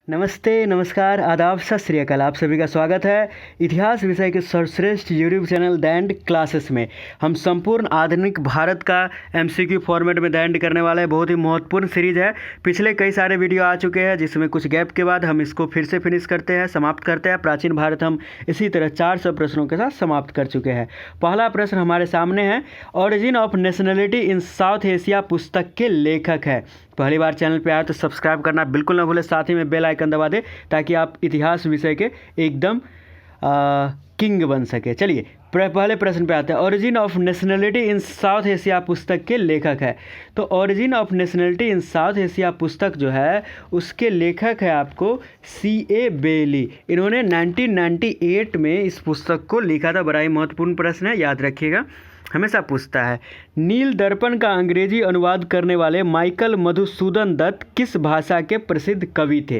नमस्ते, नमस्कार, आदाब, सत श्री अकाल। आप सभी का स्वागत है इतिहास विषय के सर्वश्रेष्ठ YouTube channel the end classes में। हम संपूर्ण आधुनिक भारत का एमसीक्यू फॉर्मेट में द एंड करने वाले हैं। बहुत ही महत्वपूर्ण सीरीज है। पिछले कई सारे वीडियो आ चुके हैं जिसमें कुछ गैप के बाद हम इसको फिर से फिनिश करते हैं, समाप्त करते हैं। प्राचीन भारत हम इसी तरह 400 प्रश्नों के साथ समाप्त कर चुके हैं। पहला प्रश्न हमारे सामने है, origin of nationality in south Asia पुस्तक के लेखक है। पहली बार चैनल पे आए तो सब्सक्राइब करना बिल्कुल ना भूलें, साथ ही में बेल आइकन दबा दें ताकि आप इतिहास विषय के एकदम किंग बन सके। चलिए पहले प्रश्न पे आते हैं। Origin of nationality in south Asia पुस्तक के लेखक है। तो origin of nationality in south Asia पुस्तक जो है उसके लेखक है आपको C.A. बेली। इन्होंने 1998 में इस पुस्तक को लिखा था। बड़ा ही महत्वपूर्ण प्रश्न है, याद रखिएगा, हमेशा पूछता है। नील दर्पण का अंग्रेजी अनुवाद करने वाले माइकल मधुसूदन दत्त किस भाषा के प्रसिद्ध कवि थे?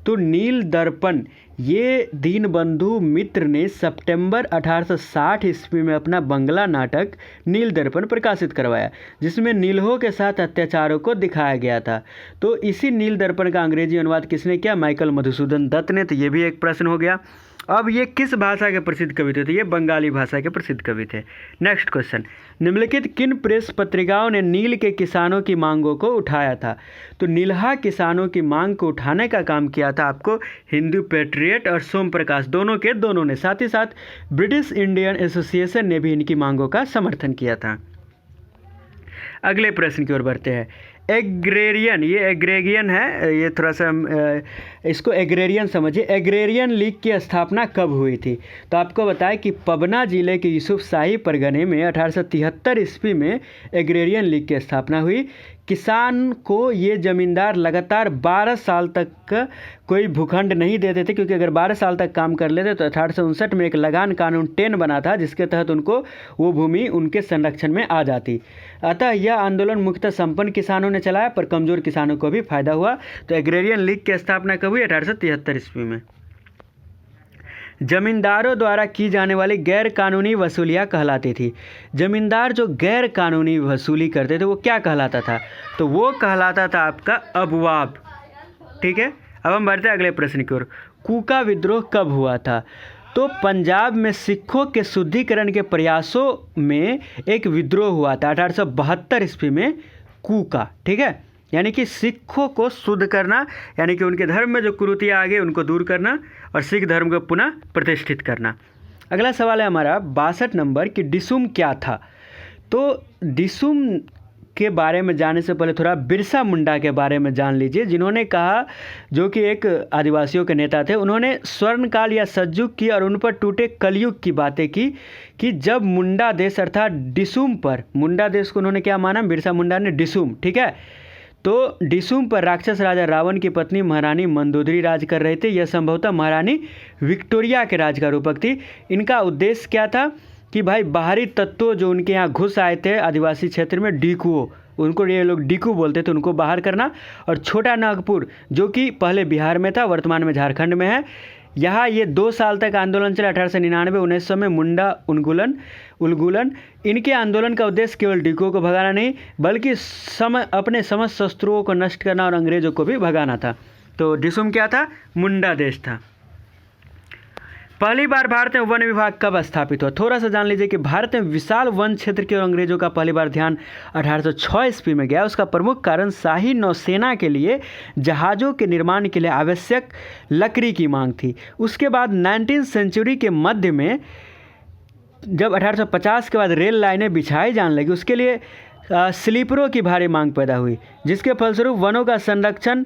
तो नील दर्पण ये दीनबंधु मित्र ने सितंबर 1860 ईस्वी में अपना बंगला नाटक नील दर्पण प्रकाशित करवाया, जिसमें नील्हों के साथ अत्याचारों को दिखाया गया था। तो इसी नील दर्पण का अंग्रेजी अनुवाद किसने किया? माइकल मधुसूदन दत्त ने। तो ये भी एक प्रश्न हो गया। अब ये किस भाषा के प्रसिद्ध कवि थे? तो ये बंगाली भाषा के प्रसिद्ध कवि थे। नेक्स्ट क्वेश्चन, निम्नलिखित किन प्रेस पत्रिकाओं ने नील के किसानों की मांगों को उठाया था? तो नीलहा किसानों की मांग को उठाने का काम किया था आपको हिंदू पेट्रियट और सोम प्रकाश, दोनों ने। साथ ही साथ ब्रिटिश इंडियन एसोसिएशन ने भी इनकी मांगों का समर्थन किया था। अगले प्रश्न की ओर बढ़ते हैं। एग्रेरियन, ये एग्रेगियन है, ये थोड़ा सा इसको एग्रेरियन समझिए। एग्रेरियन लीग की स्थापना कब हुई थी? तो आपको बताएं कि पबना जिले के यूसुफशाही परगने में 1873 ईस्वी में एग्रेरियन लीग की स्थापना हुई। किसान को ये ज़मींदार लगातार 12 साल तक कोई भूखंड नहीं देते थे, क्योंकि अगर 12 साल तक काम कर लेते तो 1859 में एक लगान कानून 10 बना था, जिसके तहत उनको वो भूमि उनके संरक्षण में आ जाती। अतः यह आंदोलन मुख्यतः संपन्न किसानों ने चलाया, पर कमज़ोर किसानों को भी फायदा हुआ। तो एग्रेरियन लीग की स्थापना कब हुई? 1873 ईस्वी में। जमींदारों द्वारा की जाने वाली गैर कानूनी वसूलियाँ कहलाती थी। जमींदार जो गैर कानूनी वसूली करते थे वो क्या कहलाता था? तो वो कहलाता था आपका अबवाब। ठीक है, अब हम बढ़ते हैं अगले प्रश्न की ओर। कूका विद्रोह कब हुआ था? तो पंजाब में सिखों के शुद्धिकरण के प्रयासों में एक विद्रोह हुआ था 1872 ईस्वी में, कूका। ठीक है, यानी कि सिखों को शुद्ध करना, यानी कि उनके धर्म में जो कुरीतियाँ आ गई उनको दूर करना और सिख धर्म को पुनः प्रतिष्ठित करना। अगला सवाल है हमारा 62 नंबर कि डिसुम क्या था? तो डिसुम के बारे में जानने से पहले थोड़ा बिरसा मुंडा के बारे में जान लीजिए, जिन्होंने कहा, जो कि एक आदिवासियों के नेता थे, उन्होंने स्वर्णकाल या सतयुग की और उन पर टूटे कलयुग की बातें की कि जब मुंडा देश अर्थात डिसुम पर, मुंडा देश को उन्होंने क्या माना? बिरसा मुंडा ने डिसुम। ठीक है, तो डिसुम पर राक्षस राजा रावण की पत्नी महारानी मंदोदरी राज कर रहे थे। यह संभवतः महारानी विक्टोरिया के राज का रूपक थी। इनका उद्देश्य क्या था कि भाई बाहरी तत्वों जो उनके यहाँ घुस आए थे आदिवासी क्षेत्र में, डीकुओ, उनको ये लोग डीकू बोलते थे, उनको बाहर करना। और छोटा नागपुर जो कि पहले बिहार में था, वर्तमान में झारखंड में है, यहाँ ये 2 साल तक आंदोलन चला। 1899-1900 में मुंडा उलगुलन। इनके आंदोलन का उद्देश्य केवल डीको को भगाना नहीं, बल्कि अपने समस्त शस्त्रों को नष्ट करना और अंग्रेजों को भी भगाना था। तो डिसुम क्या था? मुंडा देश था। पहली बार भारत में वन विभाग कब स्थापित हुआ? थोड़ा सा जान लीजिए कि भारत में विशाल वन क्षेत्र की ओर अंग्रेजों का पहली बार ध्यान 1806 ईस्वी में गया। उसका प्रमुख कारण शाही नौसेना के लिए जहाज़ों के निर्माण के लिए आवश्यक लकड़ी की मांग थी। उसके बाद 19वीं सेंचुरी के मध्य में जब 1850 के बाद रेल लाइनें बिछाई जाने लगी, उसके लिए स्लीपरों की भारी मांग पैदा हुई, जिसके फलस्वरूप वनों का संरक्षण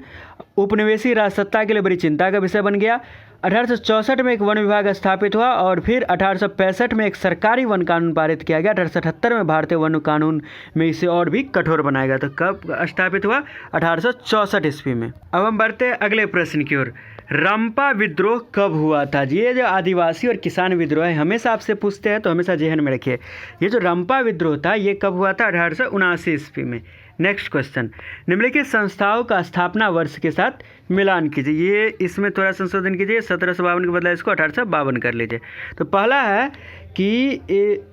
उपनिवेशी राजसत्ता के लिए बड़ी चिंता का विषय बन गया। 1864 में एक वन विभाग स्थापित हुआ और फिर 1865 में एक सरकारी वन कानून पारित किया गया। 1878 में भारतीय वन कानून में इसे और भी कठोर बनाया गया। तो कब स्थापित हुआ? 1864 ईस्वी में। अब हम बढ़ते हैं अगले प्रश्न की ओर। रंपा विद्रोह कब हुआ था? ये जो आदिवासी और किसान विद्रोह है, हमेशा आपसे पूछते हैं, तो हमेशा जेहन में रखिए। ये जो रंपा विद्रोह था ये कब हुआ था? 1879 ईस्वी में। नेक्स्ट क्वेश्चन, निम्नलिखित संस्थाओं का स्थापना वर्ष के साथ मिलान कीजिए। ये इसमें थोड़ा संशोधन कीजिए, 1752 के बदला इसको 1852 कर लीजिए। तो पहला है कि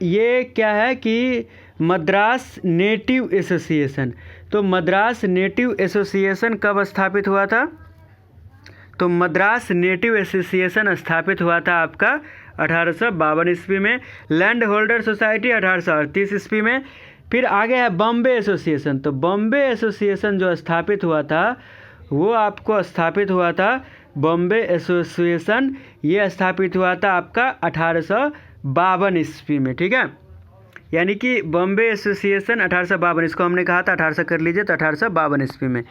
ये क्या है कि मद्रास नेटिव एसोसिएशन। तो मद्रास नेटिव एसोसिएशन कब स्थापित हुआ था? तो मद्रास नेटिव एसोसिएशन स्थापित हुआ था आपका 1852 ईस्वी में। लैंड होल्डर सोसाइटी 1838 ईस्वी में। फिर आगे है बॉम्बे एसोसिएशन। तो बॉम्बे एसोसिएशन जो स्थापित हुआ था वो आपको स्थापित हुआ था, बॉम्बे एसोसिएशन ये स्थापित हुआ था आपका 1852 ईस्वी में। ठीक है, यानी कि बॉम्बे एसोसिएशन 1852, इसको हमने कहा था 1800 कर लीजिए, तो 1852 ईस्वी में।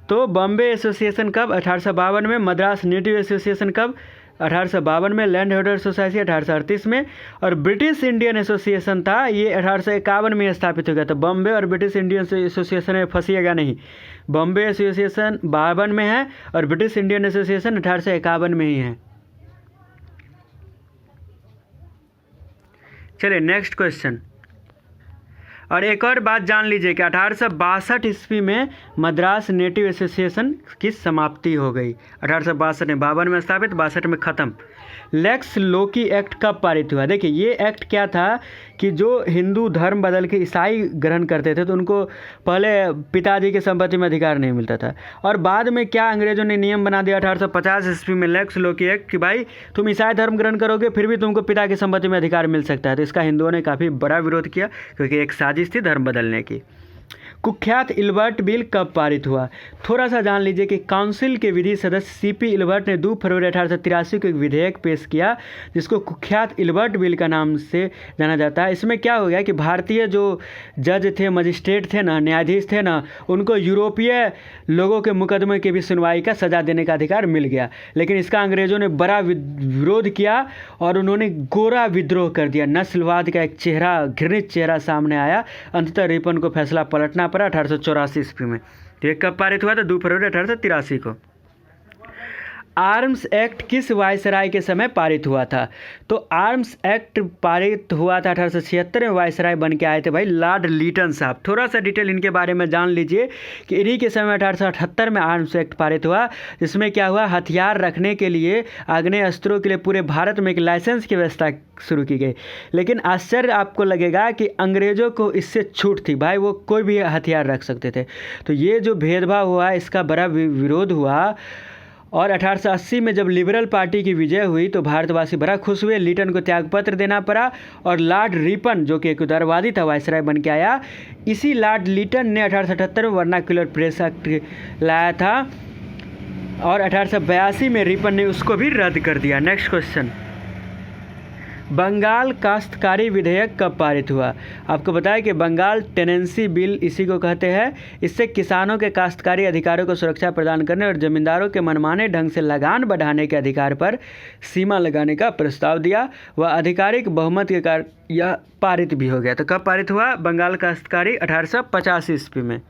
तो बॉम्बे एसोसिएशन कब? 1852 में। मद्रास नेटिव एसोसिएशन कब? 1852 में। लैंड होल्डर सोसाइटी 1838 में। और ब्रिटिश इंडियन एसोसिएशन था ये 1851 में स्थापित हो गया। तो बॉम्बे और ब्रिटिश इंडियन एसोसिएशन में फंसिएगा नहीं, बॉम्बे एसोसिएशन 52 में है और ब्रिटिश इंडियन एसोसिएशन 1851 में ही है। चलिए नेक्स्ट क्वेश्चन। और एक और बात जान लीजिए कि 1862 ईस्वी में मद्रास नेटिव एसोसिएशन की समाप्ति हो गई। 1862 में, 52 में स्थापित, 62 में ख़त्म। लेक्स लोकी एक्ट कब पारित हुआ? देखिए ये एक्ट क्या था कि जो हिंदू धर्म बदल के ईसाई ग्रहण करते थे तो उनको पहले पिताजी की संपत्ति में अधिकार नहीं मिलता था, और बाद में क्या अंग्रेजों ने नियम बना दिया 1850 ईस्वी में लेक्स लोकी एक्ट कि भाई तुम ईसाई धर्म ग्रहण करोगे फिर भी तुमको पिता की संपत्ति में अधिकार मिल सकता है। तो इसका हिंदुओं ने काफ़ी बड़ा विरोध किया क्योंकि एक साजिश थी धर्म बदलने की। कुख्यात इल्बर्ट बिल कब पारित हुआ? थोड़ा सा जान लीजिए कि काउंसिल के विधि सदस्य सीपी इल्बर्ट ने 2 फरवरी 1883 को एक विधेयक पेश किया जिसको कुख्यात इल्बर्ट बिल का नाम से जाना जाता है। इसमें क्या हो गया कि भारतीय जो जज थे, मजिस्ट्रेट थे ना, न्यायाधीश थे ना, उनको यूरोपीय लोगों के मुकदमे की भी सुनवाई का सज़ा देने का अधिकार मिल गया। लेकिन इसका अंग्रेज़ों ने बड़ा विरोध किया और उन्होंने गोरा विद्रोह कर दिया। नस्लवाद का एक चेहरा, घृणित चेहरा सामने आया। अंततः रिपन को फैसला पलटना पड़ा 1884 ईस्वी में। तो ये कब पारित हुआ था? 2 फरवरी 1883 को। आर्म्स एक्ट किस वायसराय के समय पारित हुआ था? तो आर्म्स एक्ट पारित हुआ था 1876 में। वायसराय बन के आए थे भाई लॉर्ड लीटन साहब। थोड़ा सा डिटेल इनके बारे में जान लीजिए कि इन्हीं के समय 1878 में आर्म्स एक्ट पारित हुआ, जिसमें क्या हुआ, हथियार रखने के लिए, आग्नेय अस्त्रों के लिए पूरे भारत में एक लाइसेंस की व्यवस्था शुरू की गई। लेकिन आश्चर्य आपको लगेगा कि अंग्रेज़ों को इससे छूट थी भाई, वो कोई भी हथियार रख सकते थे। तो ये जो भेदभाव हुआ इसका बड़ा विरोध हुआ। और 1880 में जब लिबरल पार्टी की विजय हुई तो भारतवासी बड़ा खुश हुए। लीटन को त्यागपत्र देना पड़ा और लॉर्ड रिपन जो कि एक उदारवादी था वायसराय बन के आया। इसी लॉर्ड लीटन ने 1878 में वर्नाक्युलर प्रेस एक्ट लाया था और 1882 में रिपन ने उसको भी रद्द कर दिया। Next question. बंगाल काश्तकारी विधेयक कब पारित हुआ? आपको बताया कि बंगाल टेनेंसी बिल इसी को कहते हैं। इससे किसानों के काश्तकारी अधिकारों को सुरक्षा प्रदान करने और जमींदारों के मनमाने ढंग से लगान बढ़ाने के अधिकार पर सीमा लगाने का प्रस्ताव दिया। वह आधिकारिक बहुमत के कारण यह पारित भी हो गया। तो कब पारित हुआ बंगाल काश्तकारी? 1885 ईस्वी में।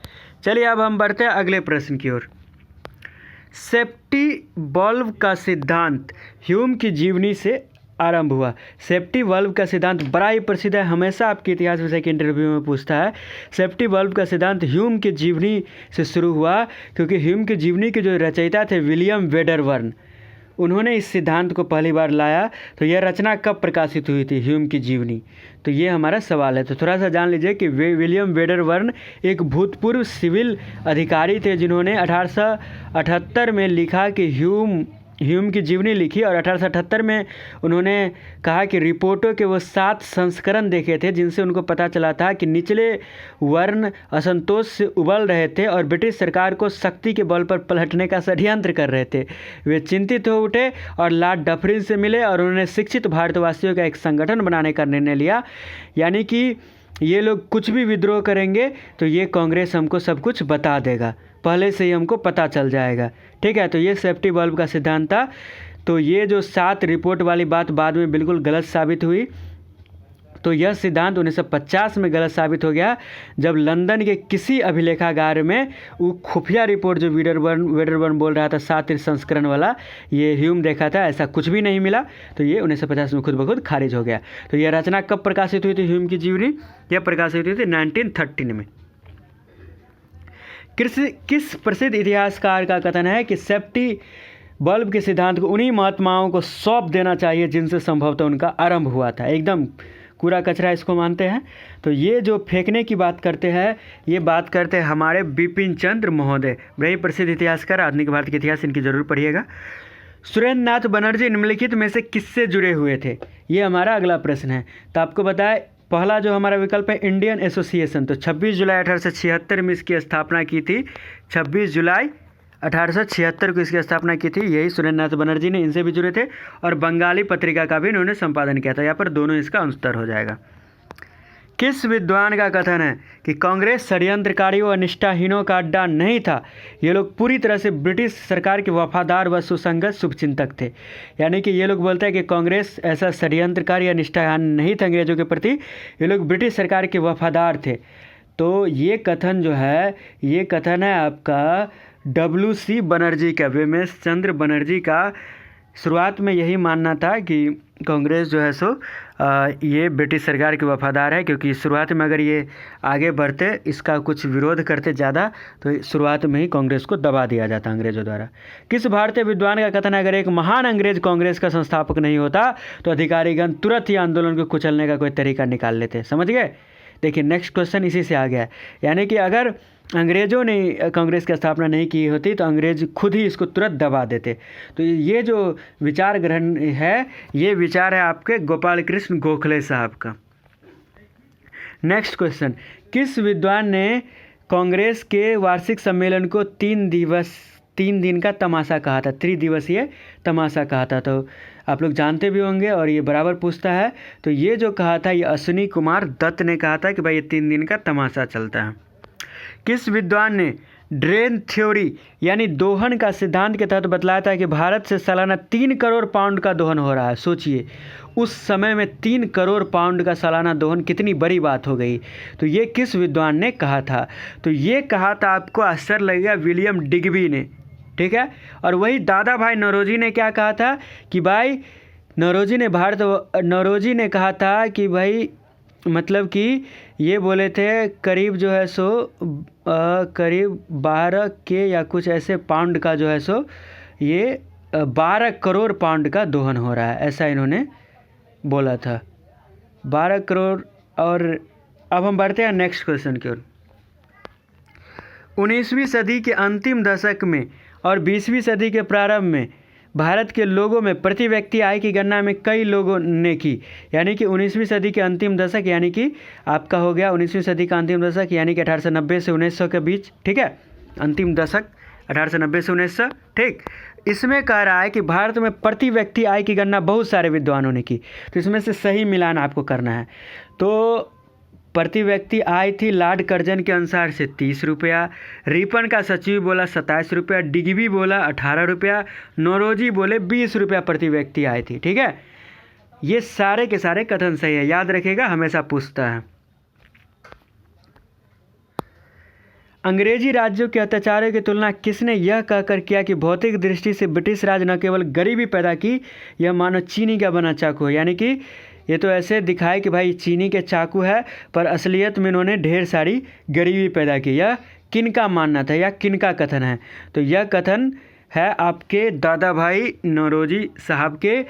चलिए अब हम बढ़ते हैं अगले प्रश्न की ओर। सेफ्टी बल्ब का सिद्धांत ह्यूम की जीवनी से आरंभ हुआ। सेफ्टी बल्ब का सिद्धांत बड़ा ही प्रसिद्ध है, हमेशा आपके इतिहास विषय के इंटरव्यू में पूछता है। सेफ्टी बल्ब का सिद्धांत ह्यूम की जीवनी से शुरू हुआ क्योंकि ह्यूम की जीवनी के जो रचयिता थे विलियम वेडरबर्न, उन्होंने इस सिद्धांत को पहली बार लाया। तो यह रचना कब प्रकाशित हुई थी ह्यूम की जीवनी? तो ये हमारा सवाल है। तो थोड़ा सा जान लीजिए कि विलियम वेडरबर्न एक भूतपूर्व सिविल अधिकारी थे जिन्होंने 1878 में लिखा कि ह्यूम की जीवनी लिखी और 1878 में उन्होंने कहा कि रिपोर्टों के वो 7 संस्करण देखे थे जिनसे उनको पता चला था कि निचले वर्ण असंतोष से उबल रहे थे और ब्रिटिश सरकार को शक्ति के बल पर पलटने का षड्यंत्र कर रहे थे। वे चिंतित हो उठे और लॉर्ड डफरिन से मिले और उन्होंने शिक्षित भारतवासियों का एक संगठन बनाने का निर्णय लिया। यानी कि ये लोग कुछ भी विद्रोह करेंगे तो ये कांग्रेस हमको सब कुछ बता देगा, पहले से ही हमको पता चल जाएगा। ठीक है, तो ये सेफ्टी बल्ब का सिद्धांत था। तो ये जो 7 रिपोर्ट वाली बात बाद में बिल्कुल गलत साबित हुई। तो यह सिद्धांत 1950 में गलत साबित हो गया जब लंदन के किसी अभिलेखागार में वो खुफिया रिपोर्ट जो वेडरबर्न बोल रहा था 7 संस्करण वाला, ये ह्यूम देखा था, ऐसा कुछ भी नहीं मिला। तो ये 1950 में खुद ब खुद खारिज हो गया। तो यह रचना कब प्रकाशित हुई थी ह्यूम की जीवनी? यह प्रकाशित हुई थी 1913 में। किस प्रसिद्ध इतिहासकार का कथन है कि सेफ्टी बल्ब के सिद्धांत को उन्हीं महात्माओं को सौंप देना चाहिए जिनसे संभवतः उनका आरंभ हुआ था? एकदम कूड़ा कचरा इसको मानते हैं। तो ये जो फेंकने की बात करते हैं, ये बात करते हैं हमारे बिपिन चंद्र महोदय, बड़े प्रसिद्ध इतिहासकार, आधुनिक भारत के इतिहास, इनकी जरूर पढ़िएगा। सुरेंद्र नाथ बनर्जी निम्नलिखित में से किससे जुड़े हुए थे, ये हमारा अगला प्रश्न है। तो आपको बताए, पहला जो हमारा विकल्प है इंडियन एसोसिएशन, तो 26 जुलाई 1876 में इसकी स्थापना की थी। 26 जुलाई 1876 को इसकी स्थापना की थी, यही सुरेंद्र नाथ बनर्जी ने, इनसे भी जुड़े थे। और बंगाली पत्रिका का भी इन्होंने संपादन किया था। यहाँ पर दोनों इसका उत्तर हो जाएगा। किस विद्वान का कथन है कि कांग्रेस षड्यंत्रकारियों और निष्ठाहीनों का अड्डा नहीं था, ये लोग पूरी तरह से ब्रिटिश सरकार के वफादार व सुसंगत शुभचिंतक थे। यानी कि ये लोग बोलते हैं कि कांग्रेस ऐसा षड्यंत्रकारी या निष्ठाहीन नहीं था अंग्रेजों के प्रति, ये लोग ब्रिटिश सरकार के वफादार थे। तो ये कथन जो है, ये कथन है आपका WC बनर्जी का, बिपिन चंद्र बनर्जी का। शुरुआत में यही मानना था कि कांग्रेस जो है सो ये ब्रिटिश सरकार के वफादार है, क्योंकि शुरुआत में अगर ये आगे बढ़ते, इसका कुछ विरोध करते ज़्यादा, तो शुरुआत में ही कांग्रेस को दबा दिया जाता अंग्रेज़ों द्वारा। किस भारतीय विद्वान का कथन है, अगर एक महान अंग्रेज कांग्रेस का संस्थापक नहीं होता तो अधिकारीगण तुरंत ही आंदोलन को कुचलने का कोई तरीका निकाल लेते। समझ गए। देखिए नेक्स्ट क्वेश्चन इसी से आ गया है, यानी कि अगर अंग्रेज़ों ने कांग्रेस की स्थापना नहीं की होती तो अंग्रेज खुद ही इसको तुरंत दबा देते। तो ये जो विचार ग्रहण है, ये विचार है आपके गोपाल कृष्ण गोखले साहब का। नेक्स्ट क्वेश्चन, किस विद्वान ने कांग्रेस के वार्षिक सम्मेलन को 3 दिन का तमाशा कहा था, 3 दिवसीय तमाशा कहा था? तो आप लोग जानते भी होंगे और ये बराबर पूछता है। तो ये जो कहा था, ये अश्विनी कुमार दत्त ने कहा था कि भाई ये 3 दिन का तमाशा चलता है। किस विद्वान ने ड्रेन थ्योरी यानी दोहन का सिद्धांत के तहत बतलाया था कि भारत से सालाना 3 करोड़ पाउंड का दोहन हो रहा है? सोचिए उस समय में 3 करोड़ पाउंड का सालाना दोहन कितनी बड़ी बात हो गई। तो ये किस विद्वान ने कहा था? तो ये कहा था, आपको आश्चर्य लगेगा, विलियम डिग्बी ने। ठीक है। और वही दादा भाई नौरोजी ने क्या कहा था कि भाई नौरोजी ने कहा था कि भाई मतलब कि ये बोले थे करीब जो है सो करीब 12 के या कुछ ऐसे पाउंड का जो है सो ये 12 करोड़ पाउंड का दोहन हो रहा है, ऐसा इन्होंने बोला था, 12 करोड़। और अब हम बढ़ते हैं नेक्स्ट क्वेश्चन की ओर। 19वीं सदी के अंतिम दशक में और 20वीं सदी के प्रारंभ में भारत के लोगों में प्रति व्यक्ति आय की गणना में कई लोगों ने की। यानी कि 19वीं सदी के अंतिम दशक, यानी कि आपका हो गया 19वीं सदी का अंतिम दशक, यानी कि 1890 से 1900 के बीच। ठीक है, अंतिम दशक 1890 से 1900। ठीक, इसमें कह रहा है कि भारत में प्रति व्यक्ति आय की गणना बहुत सारे विद्वानों ने की। तो इसमें से सही मिलान आपको करना है। तो प्रति व्यक्ति आय थी लॉर्ड कर्जन के अनुसार से 30 रुपया, रिपन का सचिव बोला 27 रुपया, डिग्बी बोला 18 रुपया, नौरोजी बोले 20 रुपया प्रति व्यक्ति आय थी। ठीक है, ये सारे के सारे कथन सही है, याद रखिएगा, हमेशा पूछता है। अंग्रेजी राज्यों के अत्याचारों की तुलना किसने यह कहकर किया कि भौतिक दृष्टि से ब्रिटिश राज न केवल गरीबी पैदा की, यह मानो चीनी का बना चाकू है। यानी कि ये तो ऐसे दिखाए कि भाई चीनी के चाकू है, पर असलियत में इन्होंने ढेर सारी गरीबी पैदा की। यह किनका मानना था या किनका कथन है? तो यह कथन है आपके दादा भाई नौरोजी साहब के।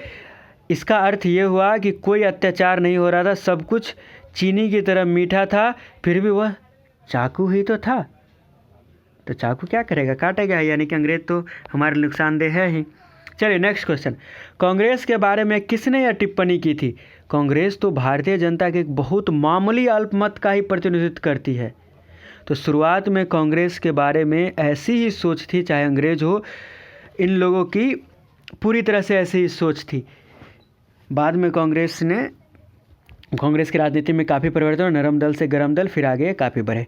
इसका अर्थ ये हुआ कि कोई अत्याचार नहीं हो रहा था, सब कुछ चीनी की तरह मीठा था, फिर भी वह चाकू ही तो था। तो चाकू क्या करेगा, काटेगा, यानी कि अंग्रेज तो हमारे नुकसानदेह है ही। चलिए नेक्स्ट क्वेश्चन, कांग्रेस के बारे में किसने यह टिप्पणी की थी? कांग्रेस तो भारतीय जनता के एक बहुत मामूली अल्पमत का ही प्रतिनिधित्व करती है। तो शुरुआत में कांग्रेस के बारे में ऐसी ही सोच थी, चाहे अंग्रेज हो, इन लोगों की पूरी तरह से ऐसी ही सोच थी। बाद में कांग्रेस की राजनीति में काफ़ी परिवर्तन, नरम दल से गरम दल, फिर आगे काफ़ी बढ़े।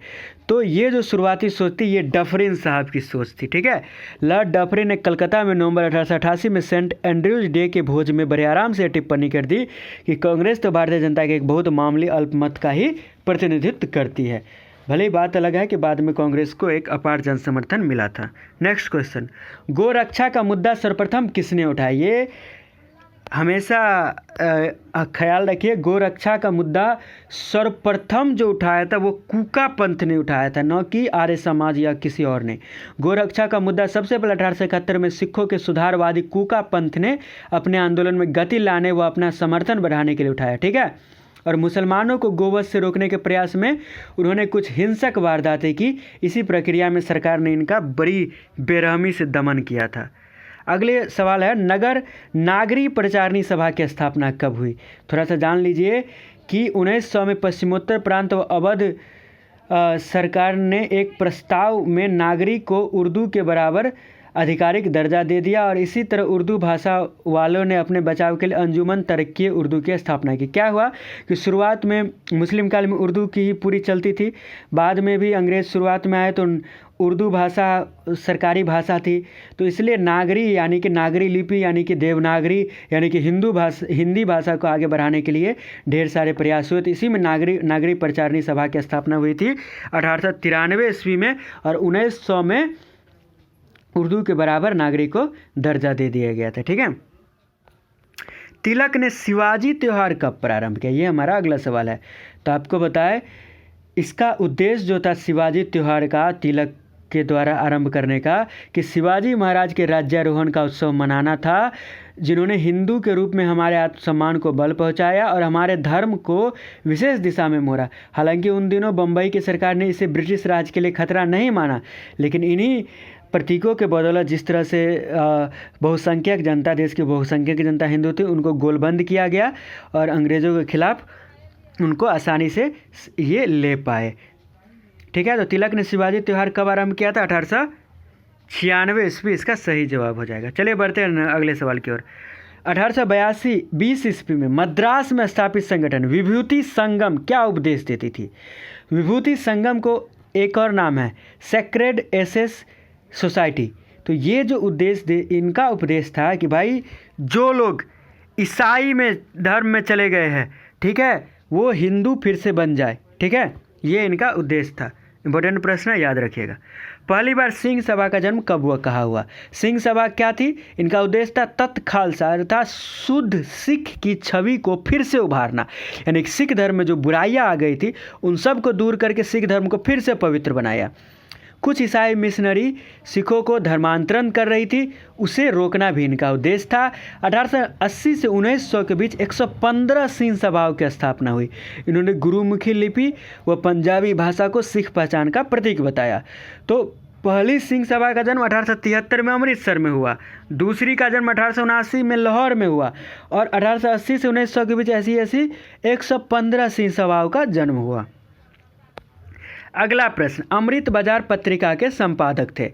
तो ये जो शुरुआती सोच थी, ये डफरिन साहब की सोच थी। ठीक है, लॉर्ड डफरिन ने कलकत्ता में नवंबर 1888 में सेंट एंड्रयूज डे के भोज में बड़े आराम से टिप्पणी कर दी कि कांग्रेस तो भारतीय जनता के एक बहुत मामूली अल्पमत का ही प्रतिनिधित्व करती है। भले ही बात अलग है कि बाद में कांग्रेस को एक अपार जन समर्थन मिला था। नेक्स्ट क्वेश्चन, गोरक्षा का मुद्दा सर्वप्रथम किसने उठाया? ये हमेशा ख्याल रखिए, गोरक्षा का मुद्दा सर्वप्रथम जो उठाया था वो कूका पंथ ने उठाया था, न कि आर्य समाज या किसी और ने। गोरक्षा का मुद्दा सबसे पहले 1871 में सिखों के सुधारवादी कूका पंथ ने अपने आंदोलन में गति लाने व अपना समर्थन बढ़ाने के लिए उठाया। ठीक है, और मुसलमानों को गोवध से रोकने के प्रयास में उन्होंने कुछ हिंसक वारदातें की। इसी प्रक्रिया में सरकार ने इनका बड़ी बेरहमी से दमन किया था। अगले सवाल है, नगर नागरी प्रचारणी सभा की स्थापना कब हुई? थोड़ा सा जान लीजिए कि 1900 में पश्चिमोत्तर प्रांत व अवध सरकार ने एक प्रस्ताव में नागरी को उर्दू के बराबर आधिकारिक दर्जा दे दिया और इसी तरह उर्दू भाषा वालों ने अपने बचाव के लिए अंजुमन तरक्की उर्दू की स्थापना की। क्या हुआ कि शुरुआत में मुस्लिम काल में उर्दू की ही पूरी चलती थी, बाद में भी अंग्रेज़ शुरुआत में आए तो उर्दू भाषा सरकारी भाषा थी, तो इसलिए नागरी यानी कि नागरी लिपि यानी कि देवनागरी यानी कि हिंदी भाषा को आगे बढ़ाने के लिए ढेर सारे प्रयास हुए। तो इसी में नागरी प्रचारणी सभा की स्थापना हुई थी 1893 ईस्वी में, और 1900 में उर्दू के बराबर नागरी को दर्जा दे दिया गया था। ठीक है, तिलक ने शिवाजी त्यौहार कब प्रारंभ किया? ये हमारा अगला सवाल है। तो आपको बताएं, इसका उद्देश्य जो था शिवाजी त्यौहार का तिलक के द्वारा आरंभ करने का, कि शिवाजी महाराज के राज्यारोहण का उत्सव मनाना था, जिन्होंने हिंदू के रूप में हमारे आत्मसम्मान को बल पहुंचाया और हमारे धर्म को विशेष दिशा में मोड़ा। हालांकि उन दिनों बम्बई की सरकार ने इसे ब्रिटिश राज के लिए खतरा नहीं माना, लेकिन इन्हीं प्रतीकों के बदौलत जिस तरह से बहुसंख्यक जनता, देश की बहुसंख्यक जनता हिंदू थी, उनको गोलबंद किया गया और अंग्रेज़ों के खिलाफ उनको आसानी से ये ले पाए। ठीक है, तो तिलक ने शिवाजी त्यौहार कब आरंभ किया था? 1896 ईस्वी इसका सही जवाब हो जाएगा। चलिए बढ़ते हैं अगले सवाल की ओर। 1882 ईस्वी में मद्रास में स्थापित संगठन विभूति संगम क्या उपदेश देती थी? विभूति संगम को एक और नाम है सेक्रेड एसेस सोसाइटी। तो ये जो इनका उपदेश था कि भाई जो लोग ईसाई में धर्म में चले गए हैं, ठीक है, वो हिंदू फिर से बन जाए। ठीक है, ये इनका उद्देश्य था। इंपॉर्टेंट प्रश्न है, याद रखिएगा। पहली बार सिंह सभा का जन्म कब हुआ, कहाँ हुआ? सिंह सभा क्या थी? इनका उद्देश्य था तत् खालसा अर्थात शुद्ध सिख की छवि को फिर से उभारना, यानी सिख धर्म में जो बुराइयां आ गई थी उन सब को दूर करके सिख धर्म को फिर से पवित्र बनाया। कुछ ईसाई मिशनरी सिखों को धर्मांतरण कर रही थी, उसे रोकना भी इनका उद्देश्य था। 1880 से 1900 के बीच 115 सिंह सभाओं की स्थापना हुई। इन्होंने गुरुमुखी लिपि व पंजाबी भाषा को सिख पहचान का प्रतीक बताया। तो पहली सिंह सभा का जन्म 1873 में अमृतसर में हुआ, दूसरी का जन्म 1879 में लाहौर में हुआ, और 1880 से 1900 के बीच ऐसी 115 सिंह सभाओं का जन्म हुआ। अगला प्रश्न, अमृत बाजार पत्रिका के संपादक थे?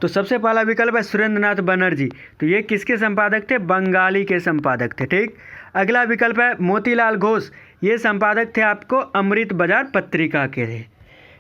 तो सबसे पहला विकल्प है सुरेंद्रनाथ बनर्जी। तो ये किसके संपादक थे? बंगाली के संपादक थे। ठीक, अगला विकल्प है मोतीलाल घोष। ये संपादक थे आपको अमृत बाजार पत्रिका के थे।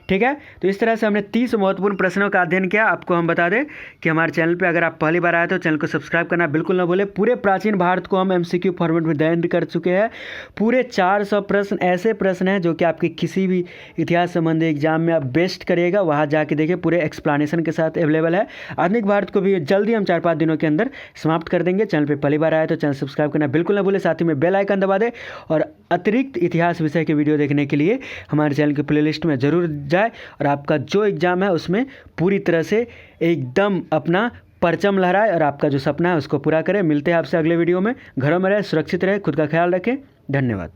ठीक है, तो इस तरह से हमने 30 महत्वपूर्ण प्रश्नों का अध्ययन किया। आपको हम बता दें कि हमारे चैनल पे अगर आप पहली बार आए तो चैनल को सब्सक्राइब करना बिल्कुल ना भूलें। पूरे प्राचीन भारत को हम एमसीक्यू फॉर्मेट में अध्ययन कर चुके हैं। पूरे 400 प्रश्न ऐसे प्रश्न हैं जो कि आपके किसी भी इतिहास संबंधी एग्जाम में आप बेस्ट करिएगा, वहाँ जाके देखिए, पूरे एक्सप्लेनेशन के साथ अवेलेबल है। आधुनिक भारत को भी जल्दी हम 4-5 दिनों के अंदर समाप्त कर देंगे। चैनल पर पहली बार आए तो चैनल सब्सक्राइब करना बिल्कुल ना भूलें, साथ ही में बेल आइकन दबा दें, और अतिरिक्त इतिहास विषय के वीडियो देखने के लिए हमारे चैनल की प्लेलिस्ट में ज़रूर जाए और आपका जो एग्ज़ाम है उसमें पूरी तरह से एकदम अपना परचम लहराए और आपका जो सपना है उसको पूरा करें। मिलते हैं आपसे अगले वीडियो में। घरों में रहे, सुरक्षित रहे, खुद का ख्याल रखें। धन्यवाद।